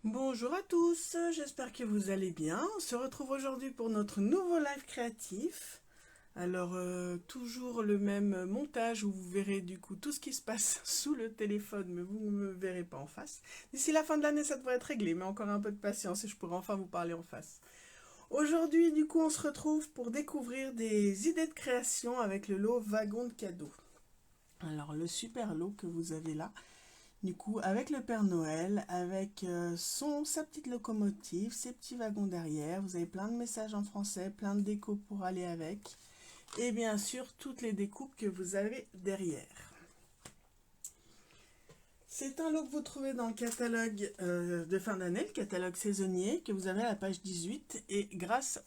Bonjour à tous, j'espère que vous allez bien. On se retrouve aujourd'hui pour notre nouveau live créatif. Alors, toujours le même montage où vous verrez du coup tout ce qui se passe sous le téléphone, mais vous ne me verrez pas en face. D'ici la fin de l'année, ça devrait être réglé, mais encore un peu de patience et je pourrai enfin vous parler en face. Aujourd'hui, du coup, on se retrouve pour découvrir des idées de création avec le lot wagon de cadeaux. Alors, le super lot que vous avez là, du coup, avec le Père Noël, avec sa petite locomotive, ses petits wagons derrière, vous avez plein de messages en français, plein de décos pour aller avec, et bien sûr, toutes les découpes que vous avez derrière. C'est un lot que vous trouvez dans le catalogue de fin d'année, le catalogue saisonnier, que vous avez à la page 18, et grâce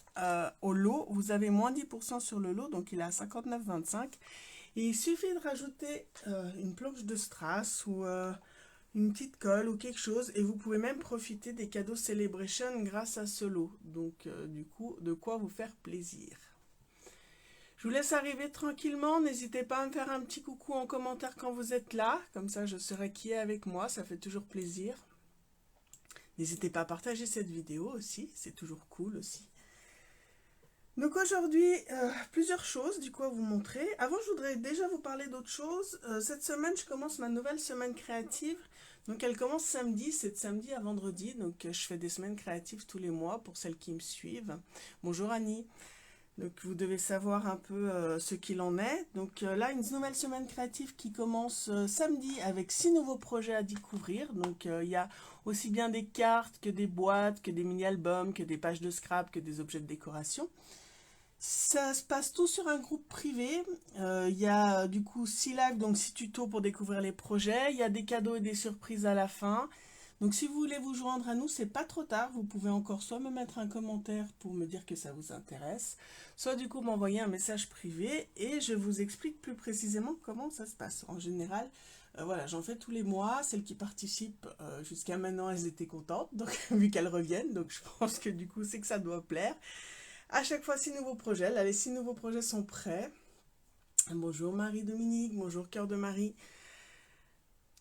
au lot, vous avez moins 10% sur le lot, donc il est à 59,25, et il suffit de rajouter une planche de strass ou une petite colle ou quelque chose et vous pouvez même profiter des cadeaux Celebration grâce à ce lot. Donc du coup, de quoi vous faire plaisir. Je vous laisse arriver tranquillement, n'hésitez pas à me faire un petit coucou en commentaire quand vous êtes là, comme ça je saurai qui est avec moi, ça fait toujours plaisir. N'hésitez pas à partager cette vidéo aussi, c'est toujours cool aussi. Donc aujourd'hui, plusieurs choses du coup à vous montrer. Avant, je voudrais déjà vous parler d'autre chose. Cette semaine, je commence ma nouvelle semaine créative. Donc elle commence samedi, c'est de samedi à vendredi. Donc je fais des semaines créatives tous les mois pour celles qui me suivent. Bonjour Annie. Donc vous devez savoir un peu ce qu'il en est. Donc là, une nouvelle semaine créative qui commence samedi avec 6 nouveaux projets à découvrir. Donc il y a aussi bien des cartes que des boîtes, que des mini-albums, que des pages de scrap, que des objets de décoration. Ça se passe tout sur un groupe privé. Il y a du coup 6 lives, donc 6 tutos pour découvrir les projets. Il y a des cadeaux et des surprises à la fin. Donc si vous voulez vous joindre à nous, c'est pas trop tard. Vous pouvez encore soit me mettre un commentaire pour me dire que ça vous intéresse, soit du coup m'envoyer un message privé et je vous explique plus précisément comment ça se passe. En général, voilà, j'en fais tous les mois. Celles qui participent jusqu'à maintenant, elles étaient contentes, donc vu qu'elles reviennent. Donc je pense que du coup, c'est que ça doit plaire. À chaque fois, 6 nouveaux projets. Là, les 6 nouveaux projets sont prêts. Bonjour Marie-Dominique, bonjour Cœur de Marie.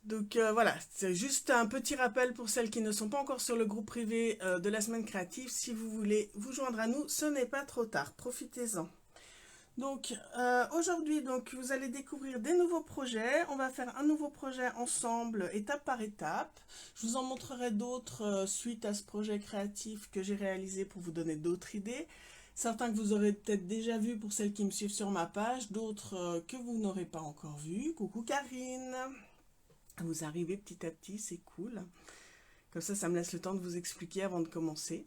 Donc voilà, c'est juste un petit rappel pour celles qui ne sont pas encore sur le groupe privé de la semaine créative. Si vous voulez vous joindre à nous, ce n'est pas trop tard, profitez-en. Donc aujourd'hui, vous allez découvrir des nouveaux projets. On va faire un nouveau projet ensemble, étape par étape. Je vous en montrerai d'autres suite à ce projet créatif que j'ai réalisé pour vous donner d'autres idées. Certains que vous aurez peut-être déjà vus pour celles qui me suivent sur ma page, d'autres que vous n'aurez pas encore vus. Coucou Karine, vous arrivez petit à petit, c'est cool. Comme ça me laisse le temps de vous expliquer avant de commencer.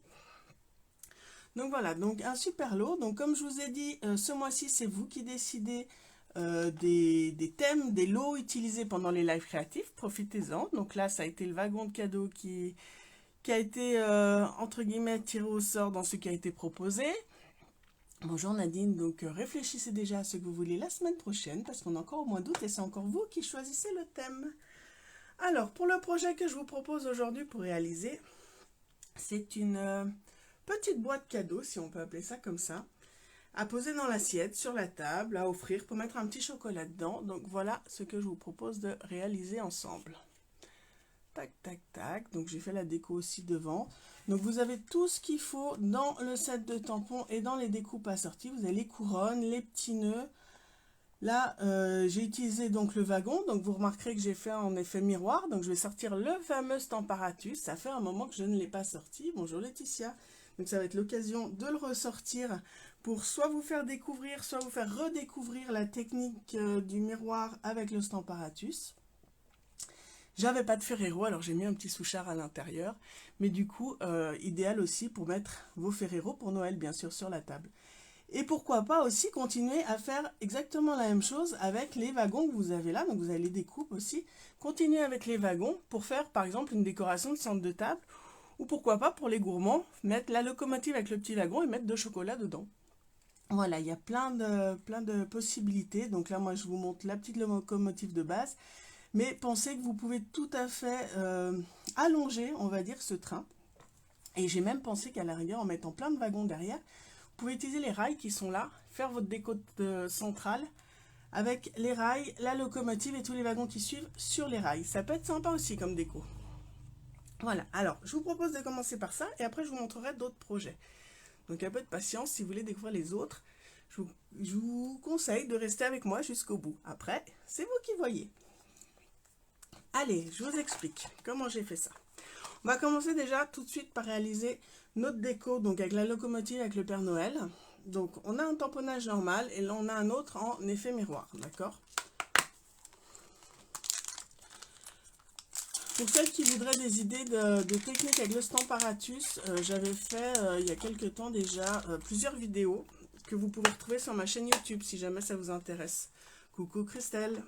Donc voilà, donc un super lot. Donc comme je vous ai dit, ce mois-ci, c'est vous qui décidez des thèmes, des lots utilisés pendant les lives créatifs. Profitez-en. Donc là, ça a été le wagon de cadeaux qui a été, entre guillemets, tiré au sort dans ce qui a été proposé. Bonjour Nadine, donc réfléchissez déjà à ce que vous voulez la semaine prochaine, parce qu'on est encore au mois d'août et c'est encore vous qui choisissez le thème. Alors, pour le projet que je vous propose aujourd'hui pour réaliser, c'est une petite boîte cadeau, si on peut appeler ça comme ça, à poser dans l'assiette, sur la table, à offrir pour mettre un petit chocolat dedans. Donc voilà ce que je vous propose de réaliser ensemble. Tac, tac, tac. Donc j'ai fait la déco aussi devant. Donc vous avez tout ce qu'il faut dans le set de tampons et dans les découpes assorties. Vous avez les couronnes, les petits nœuds. Là, j'ai utilisé donc le wagon. Donc vous remarquerez que j'ai fait en effet miroir. Donc je vais sortir le fameux Stamparatus. Ça fait un moment que je ne l'ai pas sorti. Bonjour Laetitia. Donc ça va être l'occasion de le ressortir pour soit vous faire découvrir, soit vous faire redécouvrir la technique du miroir avec le Stamparatus. J'avais pas de Ferrero, alors j'ai mis un petit souchard à l'intérieur. Mais du coup, idéal aussi pour mettre vos Ferrero pour Noël, bien sûr, sur la table. Et pourquoi pas aussi continuer à faire exactement la même chose avec les wagons que vous avez là. Donc vous avez les découpes aussi. Continuez avec les wagons pour faire par exemple une décoration de centre de table. Ou pourquoi pas pour les gourmands, mettre la locomotive avec le petit wagon et mettre de chocolat dedans. Voilà, il y a plein de possibilités. Donc là, moi, je vous montre la petite locomotive de base. Mais pensez que vous pouvez tout à fait allonger, on va dire, ce train. Et j'ai même pensé qu'à la rigueur, en mettant plein de wagons derrière, vous pouvez utiliser les rails qui sont là, faire votre déco centrale avec les rails, la locomotive et tous les wagons qui suivent sur les rails. Ça peut être sympa aussi comme déco. Voilà, alors je vous propose de commencer par ça et après je vous montrerai d'autres projets. Donc un peu de patience si vous voulez découvrir les autres. Je vous conseille de rester avec moi jusqu'au bout. Après, c'est vous qui voyez. Allez, je vous explique comment j'ai fait ça. On va commencer déjà tout de suite par réaliser notre déco, donc avec la locomotive, avec le Père Noël. Donc on a un tamponnage normal et là on a un autre en effet miroir, d'accord? Pour celles qui voudraient des idées de techniques avec le Stamparatus, j'avais fait il y a quelques temps déjà plusieurs vidéos que vous pouvez retrouver sur ma chaîne YouTube si jamais ça vous intéresse. Coucou Christelle.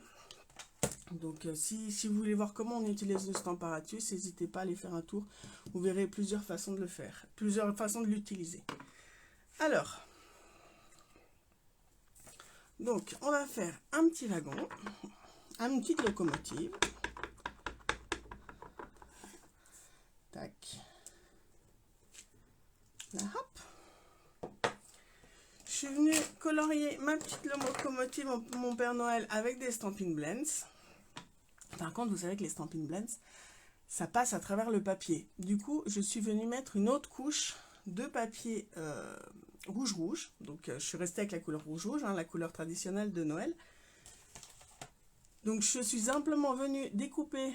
Donc si vous voulez voir comment on utilise le Stamparatus, n'hésitez pas à aller faire un tour. Vous verrez plusieurs façons de le faire, plusieurs façons de l'utiliser. Alors, donc on va faire un petit wagon, une petite locomotive. Tac. Là, hop. Je suis venue colorier ma petite locomotive, mon Père Noël, avec des Stampin' Blends. Par contre, vous savez que les Stampin' Blends, ça passe à travers le papier. Du coup, je suis venue mettre une autre couche de papier rouge-rouge. Donc, je suis restée avec la couleur rouge-rouge, hein, la couleur traditionnelle de Noël. Donc, je suis simplement venue découper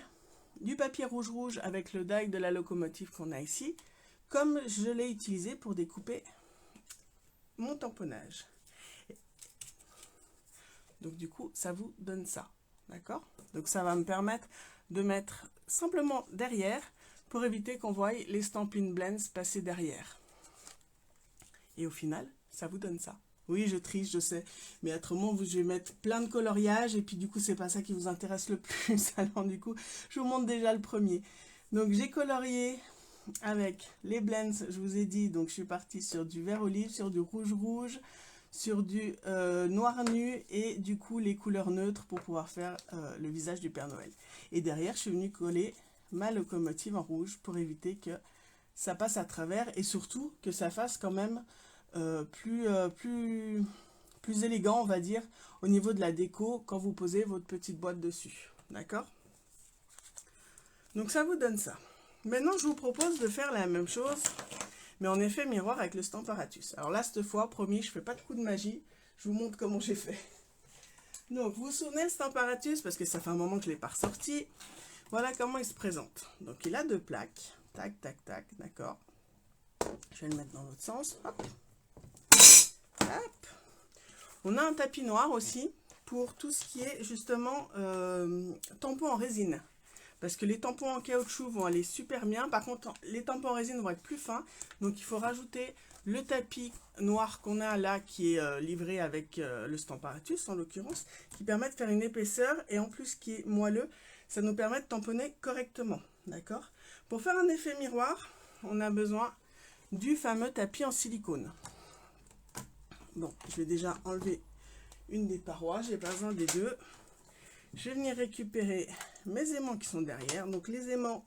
du papier rouge-rouge avec le die de la locomotive qu'on a ici, comme je l'ai utilisé pour découper mon tamponnage. Donc du coup, ça vous donne ça, d'accord? Donc ça va me permettre de mettre simplement derrière pour éviter qu'on voie les Stampin' Blends passer derrière. Et au final, ça vous donne ça. Oui, je triche, je sais, mais autrement, je vais mettre plein de coloriages et puis du coup, c'est pas ça qui vous intéresse le plus. Alors du coup, je vous montre déjà le premier. Donc j'ai colorié avec les blends, je vous ai dit, donc je suis partie sur du vert olive, sur du rouge-rouge, sur du noir nu et du coup les couleurs neutres pour pouvoir faire le visage du Père Noël. Et derrière, je suis venue coller ma locomotive en rouge pour éviter que ça passe à travers et surtout que ça fasse quand même plus élégant, on va dire, au niveau de la déco quand vous posez votre petite boîte dessus. D'accord? Donc ça vous donne ça. Maintenant, je vous propose de faire la même chose, mais en effet miroir avec le Stamparatus. Alors là, cette fois, promis, je ne fais pas de coup de magie. Je vous montre comment j'ai fait. Donc, vous vous souvenez le Stamparatus, parce que ça fait un moment que je ne l'ai pas ressorti. Voilà comment il se présente. Donc, il a deux plaques. Tac, tac, tac, d'accord. Je vais le mettre dans l'autre sens. Hop. Hop. On a un tapis noir aussi pour tout ce qui est justement tampons en résine. Parce que les tampons en caoutchouc vont aller super bien. Par contre, les tampons en résine vont être plus fins. Donc, il faut rajouter le tapis noir qu'on a là, qui est livré avec le Stamparatus, en l'occurrence, qui permet de faire une épaisseur. Et en plus, qui est moelleux, ça nous permet de tamponner correctement. D'accord? Pour faire un effet miroir, on a besoin du fameux tapis en silicone. Bon, je vais déjà enlever une des parois. J'ai pas besoin des deux. Je vais venir récupérer mes aimants qui sont derrière. Donc les aimants,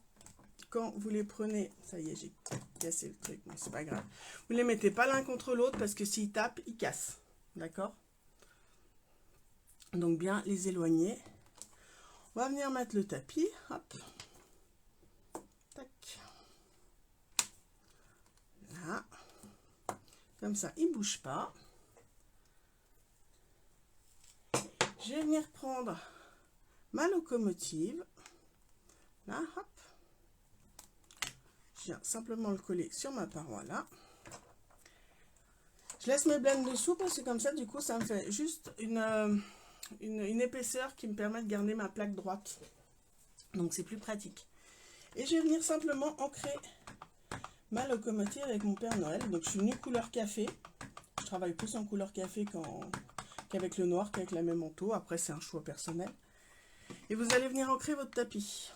quand vous les prenez, ça y est, j'ai cassé le truc, mais c'est pas grave. Vous les mettez pas l'un contre l'autre parce que s'ils tapent, ils cassent. D'accord? Donc bien les éloigner. On va venir mettre le tapis. Hop. Tac. Là. Comme ça, il ne bouge pas. Je vais venir prendre ma locomotive. Là, hop. Je viens simplement le coller sur ma paroi là. Je laisse mes blends dessous parce que comme ça, du coup, ça me fait juste une épaisseur qui me permet de garder ma plaque droite. Donc, c'est plus pratique. Et je vais venir simplement ancrer ma locomotive avec mon Père Noël. Donc, je suis venue couleur café. Je travaille plus en couleur café qu'avec le noir, qu'avec la même manteau. Après, c'est un choix personnel. Et vous allez venir ancrer votre tapis.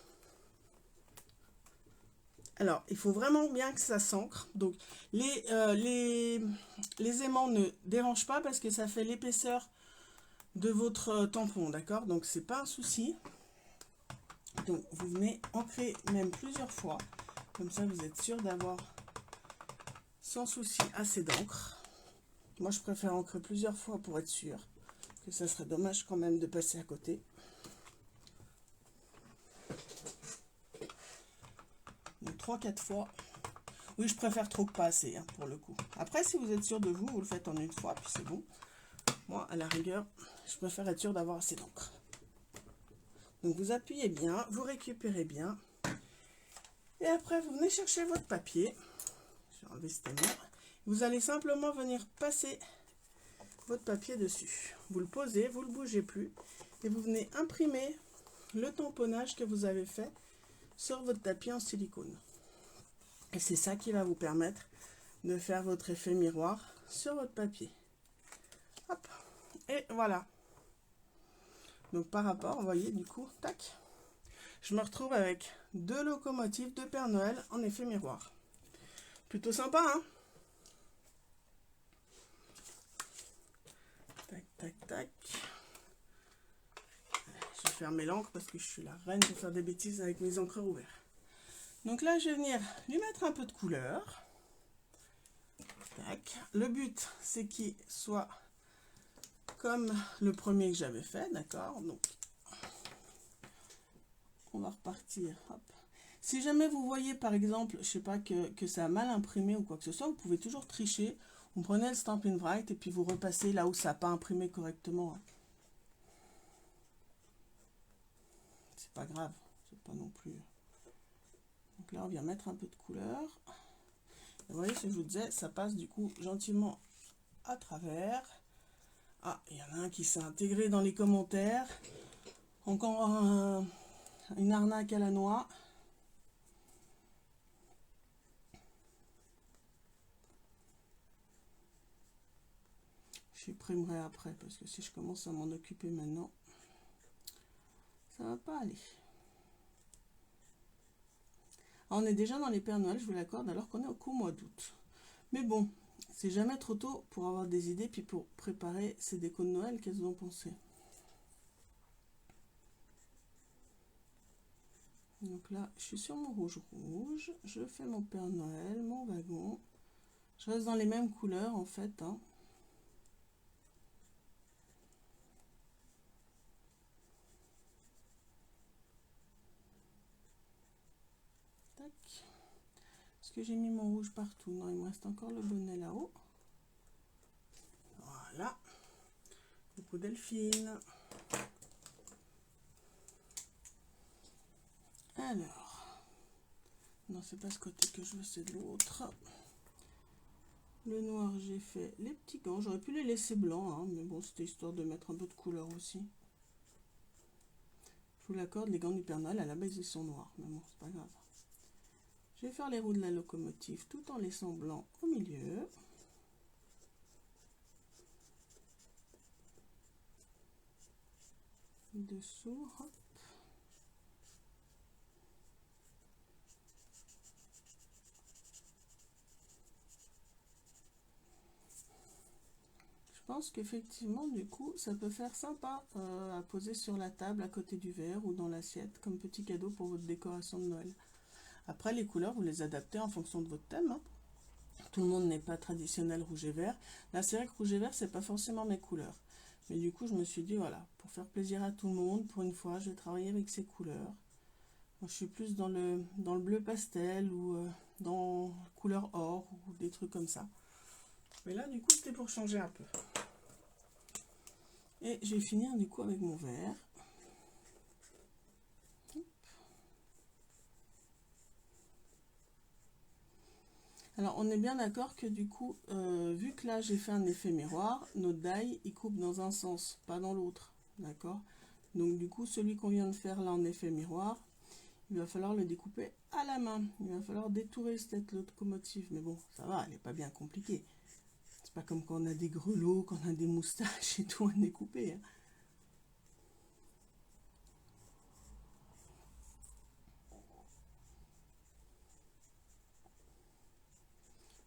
Alors, il faut vraiment bien que ça s'ancre. Donc, les aimants ne dérangent pas parce que ça fait l'épaisseur de votre tampon, d'accord? Donc, c'est pas un souci. Donc, vous venez ancrer même plusieurs fois. Comme ça, vous êtes sûr d'avoir sans souci assez d'encre. Moi, je préfère ancrer plusieurs fois pour être sûr que ça serait dommage quand même de passer à côté. Donc, 3-4 fois. Oui, je préfère trop que pas assez, hein, pour le coup. Après, si vous êtes sûr de vous, vous le faites en une fois, puis c'est bon. Moi, à la rigueur, je préfère être sûr d'avoir assez d'encre. Donc, vous appuyez bien, vous récupérez bien. Et après, vous venez chercher votre papier. Je vais enlever ce témoin. Vous allez simplement venir passer votre papier dessus. Vous le posez, vous ne le bougez plus. Et vous venez imprimer le tamponnage que vous avez fait sur votre tapis en silicone. Et c'est ça qui va vous permettre de faire votre effet miroir sur votre papier. Hop. Et voilà. Donc par rapport, vous voyez, du coup, tac. Je me retrouve avec 2 locomotives de Père Noël en effet miroir. Plutôt sympa, hein? Tac, tac, tac. Je vais fermer l'encre parce que je suis la reine de faire des bêtises avec mes encreurs ouverts. Donc là, je vais venir lui mettre un peu de couleur. Tac. Le but, c'est qu'il soit comme le premier que j'avais fait, d'accord? Donc, on va repartir. Hop. Si jamais vous voyez, par exemple, je sais pas, que ça a mal imprimé ou quoi que ce soit, vous pouvez toujours tricher. Vous prenez le Stampin' Write et puis vous repassez là où ça n'a pas imprimé correctement. C'est pas grave, c'est pas non plus. Donc là, on vient mettre un peu de couleur. Et vous voyez ce que je vous disais, ça passe du coup gentiment à travers. Ah, il y en a un qui s'est intégré dans les commentaires. Encore une arnaque à la noix. Je supprimerai après parce que si je commence à m'en occuper maintenant, ça va pas aller. Alors, on est déjà dans les Pères Noël, je vous l'accorde, alors qu'on est au mois d'août. Mais bon, c'est jamais trop tôt pour avoir des idées puis pour préparer ces décos de Noël. Qu'est-ce que vous en pensez? Donc là, je suis sur mon rouge, je fais mon Père Noël, mon wagon. Je reste dans les mêmes couleurs en fait, hein. Tac. Est-ce que j'ai mis mon rouge partout? Non, il me reste encore le bonnet là-haut. Voilà. Coucou Delphine. Alors. Non, c'est pas ce côté que je veux, c'est de l'autre. Le noir, j'ai fait les petits gants. J'aurais pu les laisser blancs, hein, mais bon, c'était histoire de mettre un peu de couleur aussi. Je vous l'accorde, les gants du Père Noël, à la base, ils sont noirs. Mais bon, c'est pas grave. Je vais faire les roues de la locomotive tout en laissant blanc au milieu. Dessous, hop. Je pense qu'effectivement, du coup, ça peut faire sympa à poser sur la table à côté du verre ou dans l'assiette comme petit cadeau pour votre décoration de Noël. Après, les couleurs, vous les adaptez en fonction de votre thème, hein. Tout le monde n'est pas traditionnel rouge et vert. Là, c'est vrai que rouge et vert, c'est pas forcément mes couleurs. Mais du coup, je me suis dit, voilà, pour faire plaisir à tout le monde, pour une fois, je vais travailler avec ces couleurs. Moi, je suis plus dans le bleu pastel ou dans couleur or ou des trucs comme ça. Mais là, du coup, c'était pour changer un peu. Et je vais finir du coup avec mon vert. Alors, on est bien d'accord que du coup, vu que là, j'ai fait un effet miroir, notre die, il coupe dans un sens, pas dans l'autre. D'accord? Donc, du coup, celui qu'on vient de faire là en effet miroir, il va falloir le découper à la main. Il va falloir détourer cette locomotive. Mais bon, ça va, elle n'est pas bien compliquée. C'est pas comme quand on a des grelots, quand on a des moustaches et tout à découper, hein.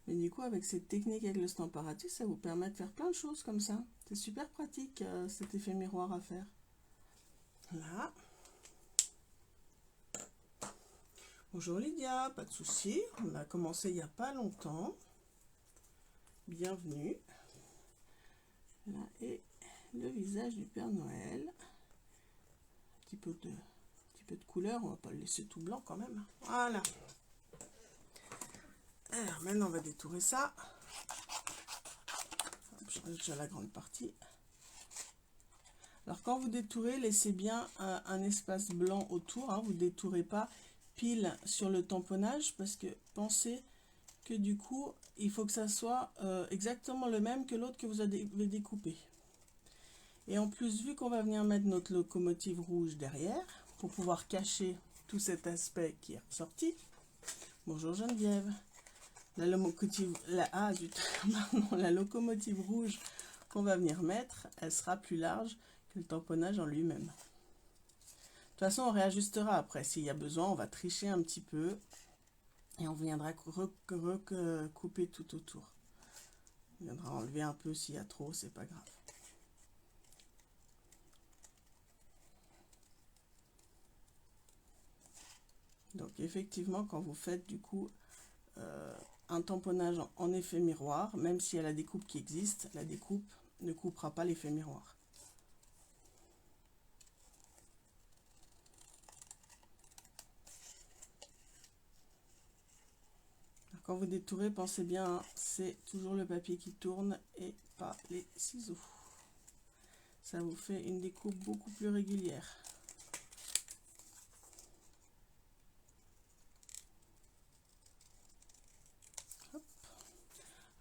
Mais du coup, avec cette technique avec le Stamparatus, ça vous permet de faire plein de choses comme ça. C'est super pratique, cet effet miroir à faire. Là. Bonjour Lydia, pas de souci. On a commencé il n'y a pas longtemps. Bienvenue. Là est le visage du Père Noël. Un petit peu de couleur, on va pas le laisser tout blanc quand même. Voilà. Alors maintenant on va détourer ça. Je reste déjà la grande partie. Alors quand vous détourez, laissez bien un espace blanc autour, hein. Vous ne détourez pas pile sur le tamponnage parce que pensez que du coup il faut que ça soit exactement le même que l'autre que vous avez découpé. Et en plus, vu qu'on va venir mettre notre locomotive rouge derrière pour pouvoir cacher tout cet aspect qui est ressorti. Bonjour Geneviève. La locomotive, la locomotive rouge qu'on va venir mettre, elle sera plus large que le tamponnage en lui-même. De toute façon, on réajustera après. S'il y a besoin, on va tricher un petit peu et on viendra recouper tout autour. On viendra enlever un peu s'il y a trop, c'est pas grave. Donc effectivement, quand vous faites du coup un tamponnage en effet miroir, même s'il y a la découpe qui existe, la découpe ne coupera pas l'effet miroir. Quand vous détourez, pensez bien, hein, c'est toujours le papier qui tourne et pas les ciseaux. Ça vous fait une découpe beaucoup plus régulière. Hop.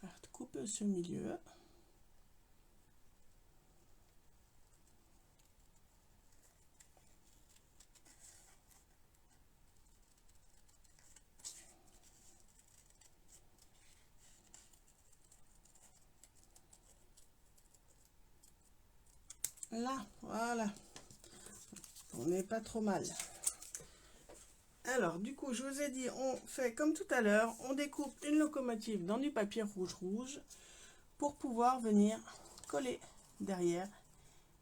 Alors, couper ce milieu. Là, voilà. On n'est pas trop mal. Alors, du coup, je vous ai dit, on fait comme tout à l'heure, on découpe une locomotive dans du papier rouge pour pouvoir venir coller derrière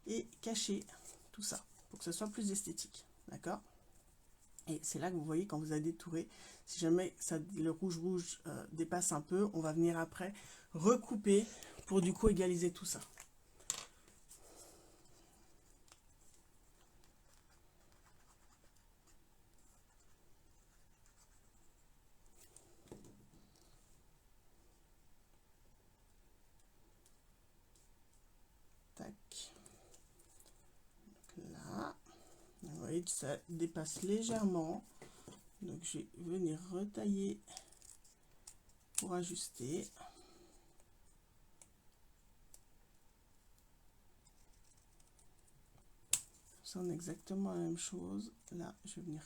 et cacher tout ça, pour que ce soit plus esthétique. D'accord? Et c'est là que vous voyez quand vous avez détouré, si jamais ça, le rouge dépasse un peu, on va venir après recouper pour du coup égaliser tout ça. Tac. Donc là, vous voyez que ça dépasse légèrement. Donc je vais venir retailler pour ajuster. Ça en est exactement la même chose. Là, je vais venir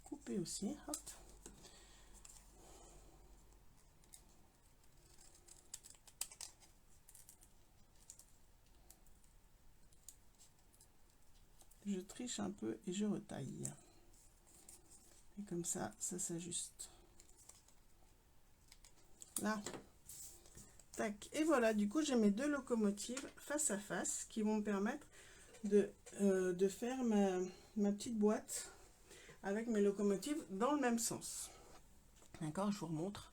couper aussi. Hop. Je triche un peu et je retaille. Et comme ça, ça s'ajuste. Là. Tac. Et voilà, du coup, j'ai mes deux locomotives face à face qui vont me permettre de faire ma petite boîte avec mes locomotives dans le même sens. D'accord, je vous remontre.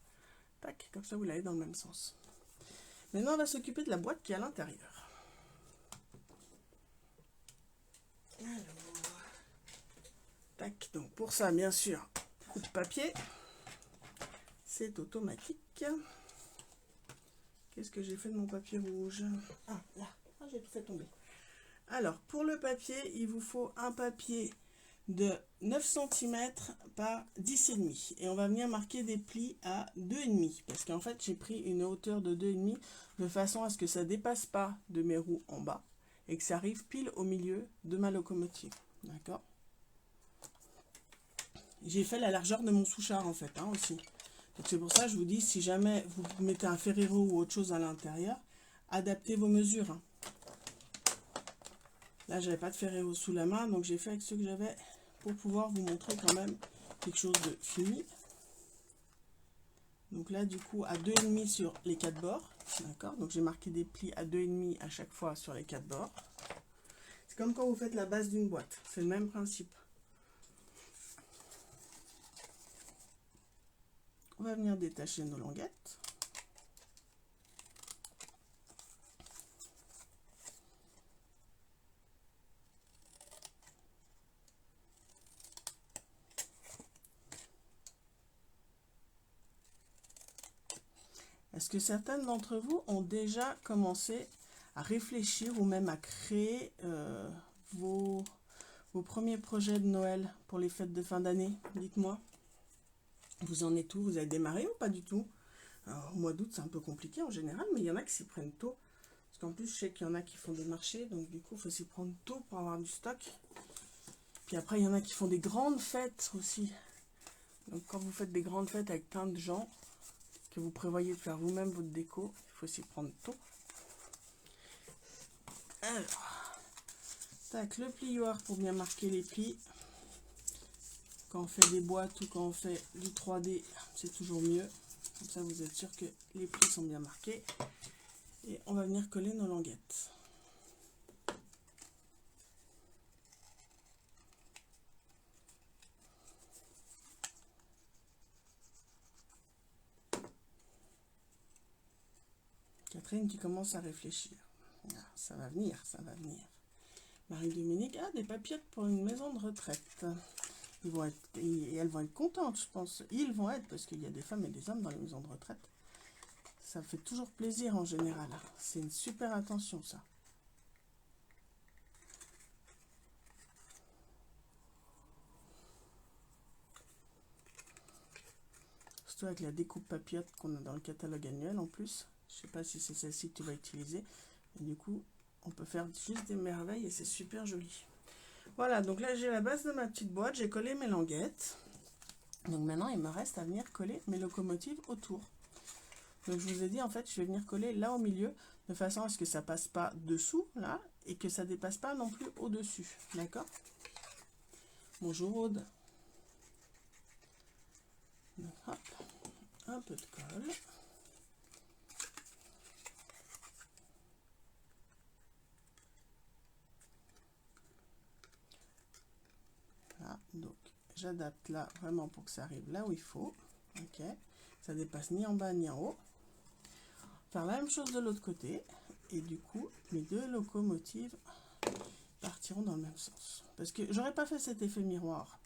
Tac, comme ça, vous l'avez dans le même sens. Maintenant, on va s'occuper de la boîte qui est à l'intérieur. Alors, tac, donc pour ça, bien sûr, coupe papier. C'est automatique. Qu'est-ce que j'ai fait de mon papier rouge? Ah, là, j'ai tout fait tomber. Alors, pour le papier, il vous faut un papier de 9 cm par 10,5. Et on va venir marquer des plis à 2,5. Parce qu'en fait, j'ai pris une hauteur de 2,5 de façon à ce que ça ne dépasse pas de mes roues en bas. Et que ça arrive pile au milieu de ma locomotive. D'accord? J'ai fait la largeur de mon souchard en fait, hein, aussi. Donc c'est pour ça que je vous dis, si jamais vous mettez un Ferrero ou autre chose à l'intérieur, adaptez vos mesures. Hein. Là, j'avais pas de Ferrero sous la main, donc j'ai fait avec ce que j'avais pour pouvoir vous montrer quand même quelque chose de fini. Donc là, du coup, à 2,5 sur les 4 bords. D'accord? Donc j'ai marqué des plis à 2,5 à chaque fois sur les 4 bords. C'est comme quand vous faites la base d'une boîte. C'est le même principe. On va venir détacher nos languettes. Est-ce que certaines d'entre vous ont déjà commencé à réfléchir ou même à créer vos premiers projets de Noël pour les fêtes de fin d'année? Dites-moi. Vous en êtes où? Vous avez démarré ou pas du tout? Alors, au mois d'août, c'est un peu compliqué en général, mais il y en a qui s'y prennent tôt. Parce qu'en plus, je sais qu'il y en a qui font des marchés, donc du coup, il faut s'y prendre tôt pour avoir du stock. Puis après, il y en a qui font des grandes fêtes aussi. Donc quand vous faites des grandes fêtes avec plein de gens, que vous prévoyez de faire vous-même votre déco, il faut s'y prendre tôt. Alors, tac, le plioir pour bien marquer les plis. Quand on fait des boîtes ou quand on fait du 3D, c'est toujours mieux. Comme ça, vous êtes sûr que les plis sont bien marqués. Et on va venir coller nos languettes. Catherine qui commence à réfléchir. Ah, ça va venir, ça va venir. Marie-Dominique, ah, des papillettes pour une maison de retraite. Et elles vont être contentes, je pense. Ils vont être, parce qu'il y a des femmes et des hommes dans les maisons de retraite. Ça fait toujours plaisir en général. C'est une super attention, ça. Surtout avec la découpe papillote qu'on a dans le catalogue annuel en plus. Je sais pas si c'est celle-ci que tu vas utiliser. Et du coup, on peut faire juste des merveilles et c'est super joli. Voilà, donc là j'ai la base de ma petite boîte. J'ai collé mes languettes. Donc maintenant, il me reste à venir coller mes locomotives autour. Donc je vous ai dit, en fait, je vais venir coller là au milieu, de façon à ce que ça passe pas dessous, là, et que ça dépasse pas non plus au-dessus. D'accord? Bonjour Aude. Hop, un peu de colle. Là, donc j'adapte là vraiment pour que ça arrive là où il faut. Ok, ça dépasse ni en bas ni en haut. Faire la même chose de l'autre côté. Et du coup, mes deux locomotives partiront dans le même sens. Parce que j'aurais pas fait cet effet miroir.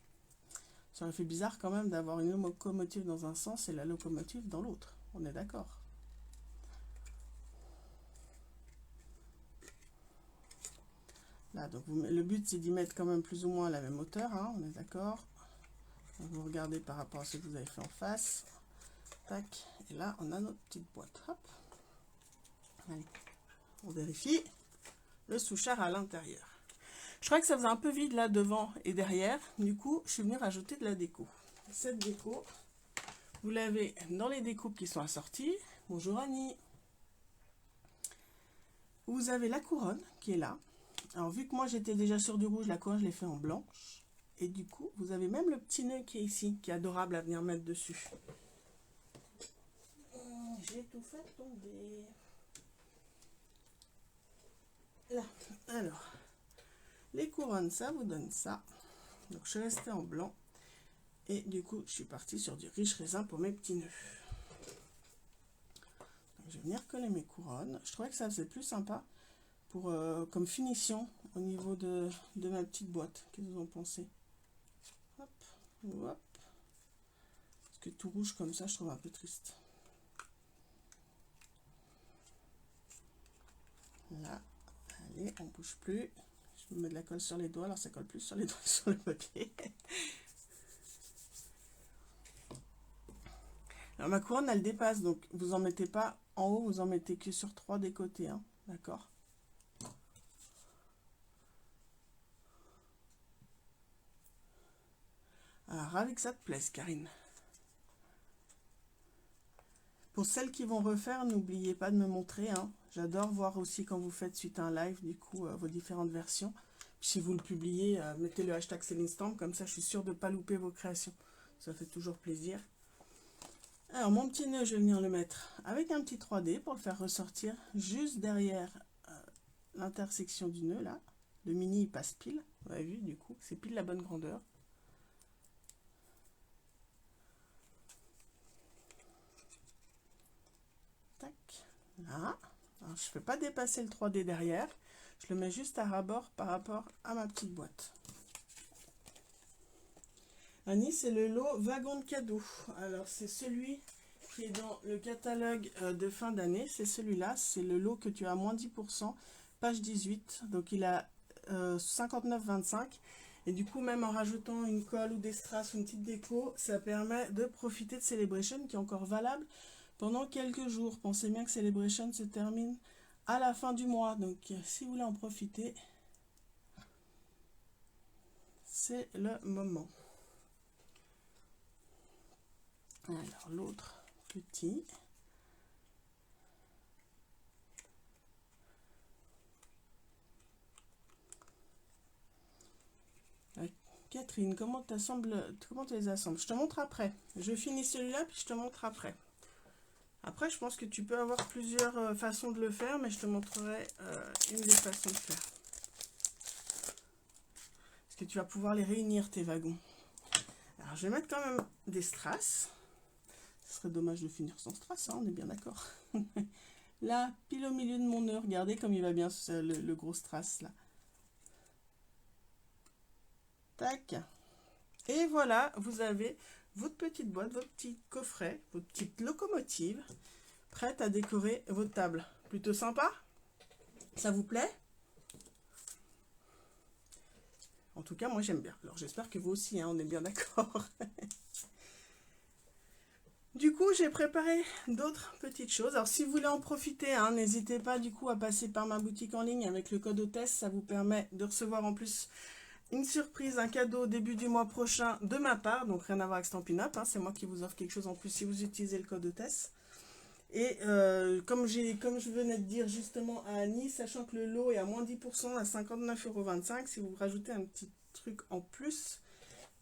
Ça aurait fait bizarre quand même d'avoir une locomotive dans un sens et la locomotive dans l'autre. On est d'accord? Là, donc le but c'est d'y mettre quand même plus ou moins à la même hauteur, hein, on est d'accord? Vous regardez par rapport à ce que vous avez fait en face. Tac, et là on a notre petite boîte. Hop. Allez, on vérifie. Le souchard à l'intérieur. Je crois que ça faisait un peu vide là devant et derrière. Du coup, je suis venue rajouter de la déco. Cette déco, vous l'avez dans les découpes qui sont assorties. Bonjour Annie. Vous avez la couronne qui est là. Alors vu que moi j'étais déjà sur du rouge, la couronne je l'ai fait en blanche. Et du coup, vous avez même le petit nœud qui est ici, qui est adorable à venir mettre dessus. J'ai tout fait tomber. Là, alors, les couronnes, ça vous donne ça. Donc je suis restée en blanc. Et du coup, je suis partie sur du riche raisin pour mes petits nœuds. Donc, je vais venir coller mes couronnes. Je trouvais que ça faisait plus sympa pour, comme finition au niveau de ma petite boîte. Qu'est-ce que vous en pensez? Hop, hop. Parce que tout rouge comme ça, je trouve un peu triste. Là, allez, on bouge plus. Je me mets de la colle sur les doigts, alors ça colle plus sur les doigts que sur le papier. Alors ma couronne, elle dépasse, donc vous en mettez pas en haut, vous en mettez que sur 3 des côtés, hein, d'accord? Alors, ravi que ça te plaise, Karine. Pour celles qui vont refaire, n'oubliez pas de me montrer, hein. J'adore voir aussi quand vous faites suite à un live, du coup, vos différentes versions. Puis, si vous le publiez, mettez le hashtag Céline, comme ça je suis sûre de ne pas louper vos créations. Ça fait toujours plaisir. Alors, mon petit nœud, je vais venir le mettre avec un petit 3D pour le faire ressortir juste derrière l'intersection du nœud, là. Le mini, il passe pile. Vous avez vu, du coup, c'est pile la bonne grandeur. Tac, là. Alors, je ne fais pas dépasser le 3D derrière. Je le mets juste à ras-bord par rapport à ma petite boîte. Annie, c'est le lot wagon de cadeaux. Alors, c'est celui qui est dans le catalogue de fin d'année, c'est celui-là. C'est le lot que tu as à moins 10%, page 18. Donc il a 59,25. Et du coup, même en rajoutant une colle ou des strass ou une petite déco, ça permet de profiter de Celebration qui est encore valable pendant quelques jours. Pensez bien que Celebration se termine à la fin du mois. Donc si vous voulez en profiter, c'est le moment. Alors l'autre petit. Catherine, comment tu les assembles? Je te montre après. Je finis celui-là, puis je te montre après. Après, je pense que tu peux avoir plusieurs façons de le faire, mais je te montrerai une des façons de faire. Parce que tu vas pouvoir les réunir, tes wagons. Alors, je vais mettre quand même des strass. Ce serait dommage de finir sans strass, hein, on est bien d'accord. Là, pile au milieu de mon nœud, regardez comme il va bien le gros strass, là. Tac. Et voilà, vous avez votre petite boîte, votre petit coffret, votre petite locomotive, prête à décorer votre table. Plutôt sympa? Ça vous plaît? En tout cas, moi j'aime bien. Alors j'espère que vous aussi, hein, on est bien d'accord. Du coup, j'ai préparé d'autres petites choses. Alors si vous voulez en profiter, hein, n'hésitez pas du coup à passer par ma boutique en ligne avec le code hôtesse. Ça vous permet de recevoir en plus une surprise, un cadeau au début du mois prochain de ma part, donc rien à voir avec Stampin' Up, hein, c'est moi qui vous offre quelque chose en plus si vous utilisez le code hôtesse. Et comme je venais de dire justement à Annie, sachant que le lot est à moins 10% à 59,25 €, si vous rajoutez un petit truc en plus,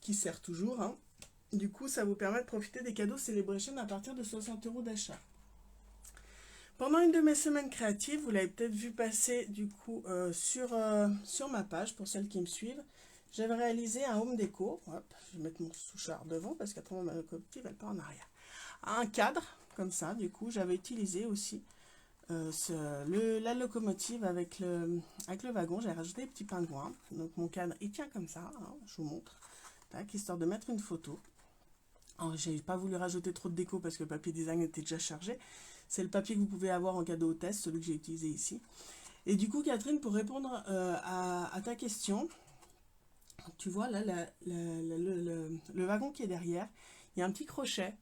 qui sert toujours, hein, du coup ça vous permet de profiter des cadeaux Celebration à partir de 60 € d'achat. Pendant une de mes semaines créatives, vous l'avez peut-être vu passer du coup sur ma page, pour celles qui me suivent, j'avais réalisé un home déco. Hop, je vais mettre mon souchard devant parce qu'après ma locomotive elle part en arrière. Un cadre comme ça, du coup j'avais utilisé aussi la locomotive avec le wagon. J'ai rajouté des petits pingouins. Donc mon cadre il tient comme ça, hein, je vous montre, tac, histoire de mettre une photo. Alors j'ai pas voulu rajouter trop de déco parce que le papier design était déjà chargé. C'est le papier que vous pouvez avoir en cadeau hôtesse, celui que j'ai utilisé ici. Et du coup, Catherine, pour répondre à ta question, tu vois là, le wagon qui est derrière, il y a un petit crochet.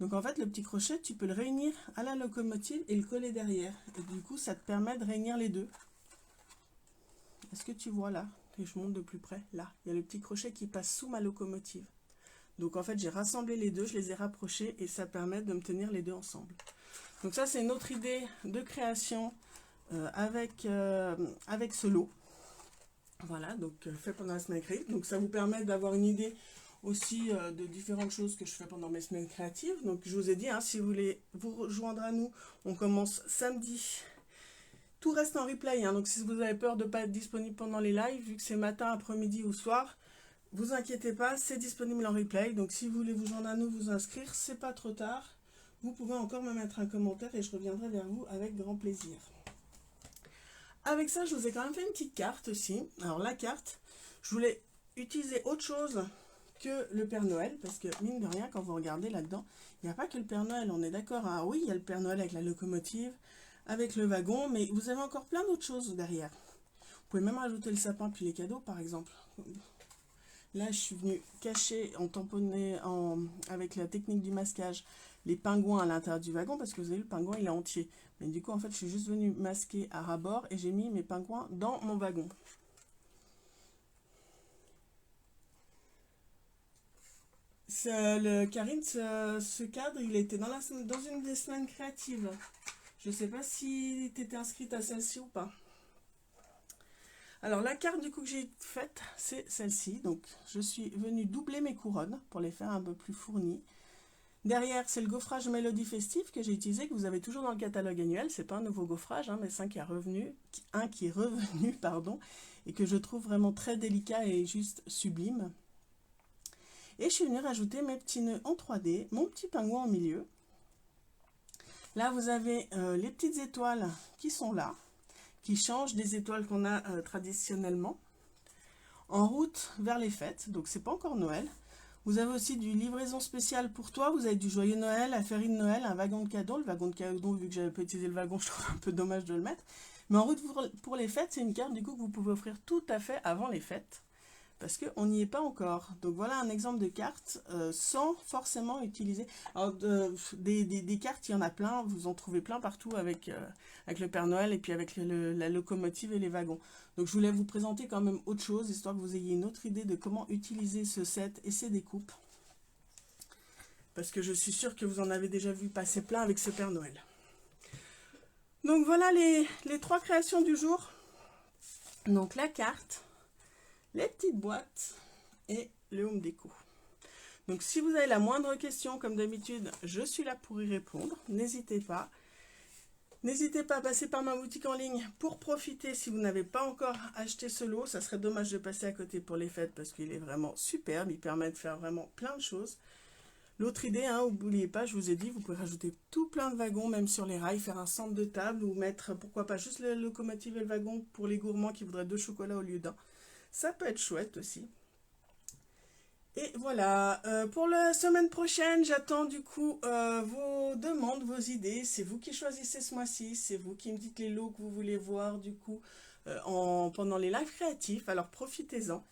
Donc en fait, le petit crochet, tu peux le réunir à la locomotive et le coller derrière. Et du coup, ça te permet de réunir les deux. Est-ce que tu vois là, que je monte de plus près? Là, il y a le petit crochet qui passe sous ma locomotive. Donc en fait, j'ai rassemblé les deux, je les ai rapprochés et ça permet de me tenir les deux ensemble. Donc ça, c'est une autre idée de création avec ce lot. Voilà, donc fait pendant la semaine créative. Donc ça vous permet d'avoir une idée aussi de différentes choses que je fais pendant mes semaines créatives. Donc je vous ai dit, hein, si vous voulez vous rejoindre à nous, on commence samedi. Tout reste en replay, hein, donc si vous avez peur de ne pas être disponible pendant les lives, vu que c'est matin, après-midi ou soir, vous inquiétez pas, c'est disponible en replay. Donc si vous voulez vous joindre à nous, vous inscrire, c'est pas trop tard. Vous pouvez encore me mettre un commentaire et je reviendrai vers vous avec grand plaisir. Avec ça, je vous ai quand même fait une petite carte aussi. Alors la carte, je voulais utiliser autre chose que le Père Noël, parce que mine de rien, quand vous regardez là-dedans, il n'y a pas que le Père Noël, on est d'accord. Ah oui, il y a le Père Noël avec la locomotive, avec le wagon, mais vous avez encore plein d'autres choses derrière. Vous pouvez même rajouter le sapin puis les cadeaux, par exemple. Là, je suis venue cacher, avec la technique du masquage, les pingouins à l'intérieur du wagon, parce que vous avez le pingouin, il est entier. Mais du coup, en fait, je suis juste venue masquer à ras-bord et j'ai mis mes pingouins dans mon wagon. Karine, ce cadre, il était dans une des semaines créatives. Je ne sais pas si tu étais inscrite à celle-ci ou pas. Alors la carte du coup que j'ai faite, c'est celle-ci. Donc je suis venue doubler mes couronnes pour les faire un peu plus fournies. Derrière, c'est le gaufrage Mélodie Festive que j'ai utilisé, que vous avez toujours dans le catalogue annuel. C'est pas un nouveau gaufrage, hein, mais c'est un qui est revenu, pardon, et que je trouve vraiment très délicat et juste sublime. Et je suis venue rajouter mes petits nœuds en 3D, mon petit pingouin au milieu. Là, vous avez les petites étoiles qui sont là, qui changent des étoiles qu'on a traditionnellement, en route vers les fêtes. Donc, c'est pas encore Noël. Vous avez aussi du livraison spéciale pour toi. Vous avez du joyeux Noël, la féerie de Noël, un wagon de cadeaux. Le wagon de cadeaux, vu que j'avais pas utilisé le wagon, je trouve un peu dommage de le mettre. Mais en route pour les fêtes, c'est une carte du coup que vous pouvez offrir tout à fait avant les fêtes. Parce qu'on n'y est pas encore. Donc voilà un exemple de carte sans forcément utiliser. Alors des cartes, il y en a plein, vous en trouvez plein partout avec, avec le Père Noël et puis avec la locomotive et les wagons. Donc je voulais vous présenter quand même autre chose, histoire que vous ayez une autre idée de comment utiliser ce set et ses découpes. Parce que je suis sûre que vous en avez déjà vu passer plein avec ce Père Noël. Donc voilà les 3 créations du jour. Donc la carte, les petites boîtes et le home déco. Donc si vous avez la moindre question, comme d'habitude, je suis là pour y répondre. N'hésitez pas. N'hésitez pas à passer par ma boutique en ligne pour profiter si vous n'avez pas encore acheté ce lot. Ça serait dommage de passer à côté pour les fêtes parce qu'il est vraiment superbe. Il permet de faire vraiment plein de choses. L'autre idée, hein, n'oubliez pas, je vous ai dit, vous pouvez rajouter tout plein de wagons, même sur les rails, faire un centre de table ou mettre, pourquoi pas, juste la locomotive et le wagon pour les gourmands qui voudraient 2 chocolats au lieu d'un. Ça peut être chouette aussi. Et voilà, pour la semaine prochaine, j'attends du coup vos demandes, vos idées. C'est vous qui choisissez ce mois-ci, c'est vous qui me dites les lots que vous voulez voir du coup pendant les lives créatifs. Alors profitez-en.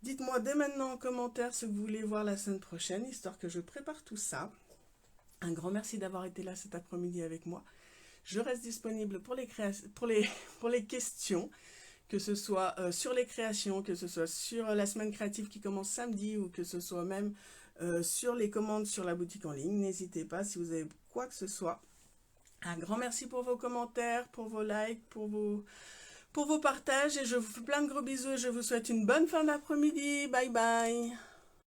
Dites-moi dès maintenant en commentaire ce que vous voulez voir la semaine prochaine, histoire que je prépare tout ça. Un grand merci d'avoir été là cet après-midi avec moi. Je reste disponible pour les questions, que ce soit sur les créations, que ce soit sur la semaine créative qui commence samedi, ou que ce soit même sur les commandes sur la boutique en ligne. N'hésitez pas si vous avez quoi que ce soit. Un grand merci pour vos commentaires, pour vos likes, pour vos partages, et je vous fais plein de gros bisous et je vous souhaite une bonne fin d'après-midi. Bye bye.